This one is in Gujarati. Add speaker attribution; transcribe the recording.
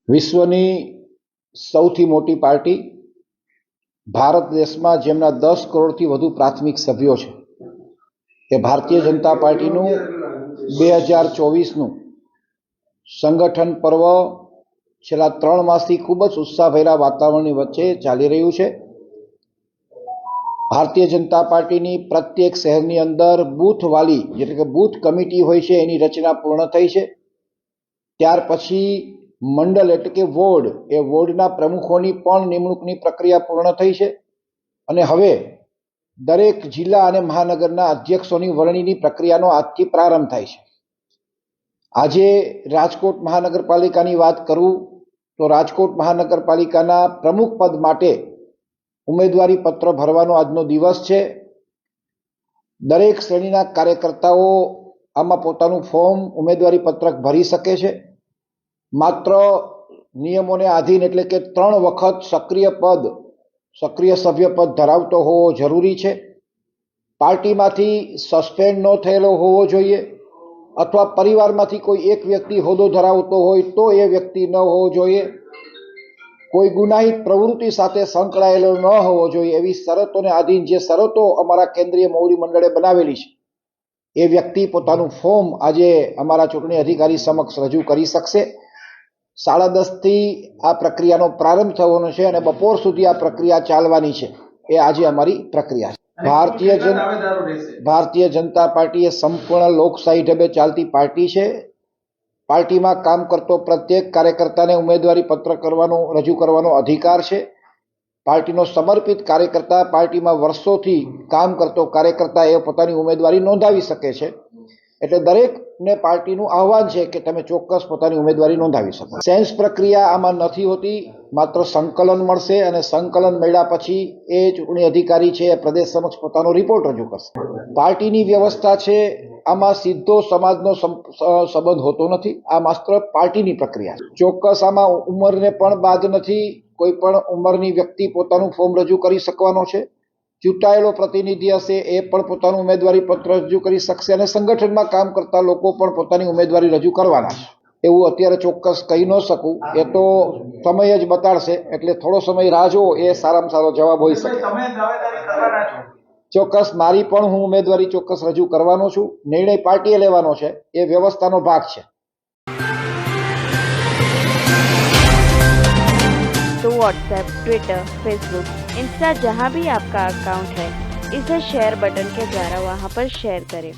Speaker 1: વિશ્વની સૌથી મોટી પાર્ટી ભારત દેશમાં જેમના 10 કરોડથી વધુ પ્રાથમિક સભ્યો છે એ ભારતીય જનતા પાર્ટીનું 2024નું સંગઠન પર્વ છેલ્લા 3 માસથી ખૂબ જ ઉત્સાહભર્યા વાતાવરણની વચ્ચે ચાલી રહ્યું છે। ભારતીય જનતા પાર્ટીની પ્રત્યેક શહેરની અંદર બૂથ વાલી એટલે કે બૂથ કમિટી હોય છે એની રચના પૂર્ણ થઈ છે। ત્યાર પછી મંડળ એટલે કે વોર્ડ એ વોર્ડના પ્રમુખોની પણ નિમણૂકની પ્રક્રિયા પૂર્ણ થઈ છે અને હવે દરેક જિલ્લા અને મહાનગરના અધ્યક્ષોની વરણીની પ્રક્રિયાનો આજથી પ્રારંભ થાય છે। આજે રાજકોટ મહાનગરપાલિકાની વાત કરું તો રાજકોટ મહાનગરપાલિકાના પ્રમુખ પદ માટે ઉમેદવારી પત્ર ભરવાનો આજનો દિવસ છે। દરેક શ્રેણીના કાર્યકર્તાઓ આમાં પોતાનું ફોર્મ ઉમેદવારી પત્રક ભરી શકે છે। માત્ર નિયમોને આધીન એટલે કે 3 વખત સક્રિય સભ્ય પદ ધરાવતો હોવો જરૂરી છે। પાર્ટીમાંથી સસ્પેન્ડ ન થયેલો હોવો જોઈએ અથવા પરિવારમાંથી કોઈ એક વ્યક્તિ હોદ્દો ધરાવતો હોય તો એ વ્યક્તિ ન હોવો જોઈએ। કોઈ ગુનાહિત પ્રવૃત્તિ સાથે સંકળાયેલો ન હોવો જોઈએ। એવી શરતોને આધીન જે શરતો અમારા કેન્દ્રીય મોવડી મંડળે બનાવેલી છે એ વ્યક્તિ પોતાનું ફોર્મ આજે અમારા ચૂંટણી અધિકારી સમક્ષ રજૂ કરી શકશે। 10:30 થી આ પ્રક્રિયાનો પ્રારંભ થવાનો છે અને બપોર સુધી આ પ્રક્રિયા ચાલવાની છે। એ આજે અમારી પ્રક્રિયા છે। ભારતીય જનતા પાર્ટી એ સંપૂર્ણ લોકશાહી ઢબે ચાલતી પાર્ટી છે। પાર્ટીમાં કામ કરતો પ્રત્યેક કાર્યકર્તાને ઉમેદવારી પત્ર રજૂ કરવાનો અધિકાર છે। પાર્ટીનો સમર્પિત કાર્યકર્તા, પાર્ટીમાં વર્ષોથી કામ કરતો કાર્યકર્તા એ પોતાની ઉમેદવારી નોંધાવી શકે છે। એટલે દરેકને પાર્ટીનું આહવાન છે કે તમે ચોક્કસ પોતાની ઉમેદવારી નોંધાવી શકો। સેન્સ પ્રક્રિયા આમાં નથી હોતી, માત્ર સંકલન મળશે અને સંકલન મળ્યા પછી એ ચૂંટણી અધિકારી છે એ પ્રદેશ સમક્ષ પોતાનો રિપોર્ટ રજૂ કરશે। પાર્ટીની વ્યવસ્થા છે, આમાં સીધો સમાજનો સંબંધ હોતો નથી, આ માત્ર પાર્ટીની પ્રક્રિયા છે। ચોક્કસ આમાં ઉંમરને પણ બાદ નથી, કોઈ પણ ઉંમરની વ્યક્તિ પોતાનું ફોર્મ રજૂ કરી શકવાનો છે। ચૂંટાયેલો પ્રતિનિધિ હશે એ પણ પોતાનું ઉમેદવારી પત્ર રજૂ કરી શકશે અને સંગઠનમાં કામ કરતા લોકો પણ પોતાની ઉમેદવારી રજૂ કરવાના છે। એવું અત્યારે ચોક્કસ કહી ન શકું, એ તો સમય જ બતાડશે। એટલે થોડો સમય રાહ જોવો એ સારામાં સારો જવાબ હોઈ શકે। ચોક્કસ મારી પણ હું ઉમેદવારી ચોક્કસ રજૂ કરવાનો છું। નિર્ણય પાર્ટીએ લેવાનો છે, એ વ્યવસ્થાનો ભાગ છે।
Speaker 2: तो व्हाट्सएप, ट्विटर, फेसबुक, इंस्टा जहाँ भी आपका अकाउंट है, इसे शेयर बटन के द्वारा वहाँ पर शेयर करें।